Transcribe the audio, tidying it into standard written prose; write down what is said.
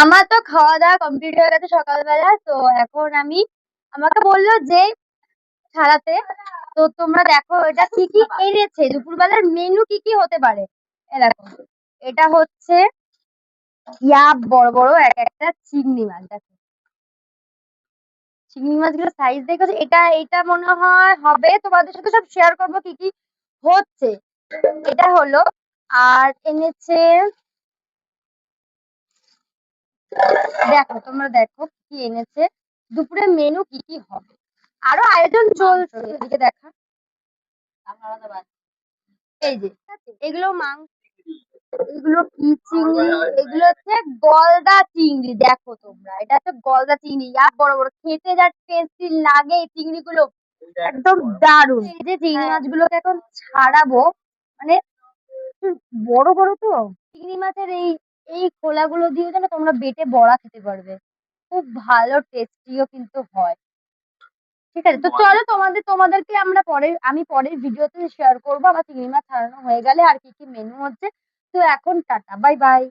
আমার তো খাওয়া দাওয়া কমপ্লিট হয়ে গেছে সকালবেলা। তো এখন আমাকে বললো যে ছাড়াতে। তো তোমরা দেখো এটা কি কি এনেছে, দুপুরবেলার মেনু কি কি হতে পারে। এ দেখো, এটা হচ্ছে বড় বড় এক একটা চিংড়ি মাছ। দেখো চিংড়ি মাছগুলো সাইজ দেখেছো, এটা এটা মনে হয় হবে, তোমাদের সাথে সব শেয়ার করবো কি কি হচ্ছে। এটা হলো, আর এনেছে, দেখো তোমরা দেখো কি এনেছে, দুপুরের মেনু কি কি হবে। আরো আয়োজন চলছে, এদিকে দেখা। এই যে এগুলো মাংস, এগুলো কি চিংড়ি, এগুলো হচ্ছে গলদা চিংড়ি। দেখো তোমরা, এটা হচ্ছে গলদা চিংড়ি, বড় বড়, খেতে যা টেস্টি লাগে এই চিংড়িগুলো, একদম দারুণ। এই যে চিংড়ি মাছগুলোকে এখন ছাড়াবো, মানে বড় বড় তো চিংড়ি মাছের এই এই খোলাগুলো দিয়ে যেন তোমরা বেটে বড়া খেতে পারবে, খুব ভালো টেস্টিও কিন্তু হয়। ঠিক আছে, তো চলো তোমাদেরকে আমি পরের ভিডিওতে শেয়ার করবো আমার চিংড়ি মাছ ছাড়ানো হয়ে গেলে আর কি কি মেনু হচ্ছে। তো এখন টাটা, বাই বাই।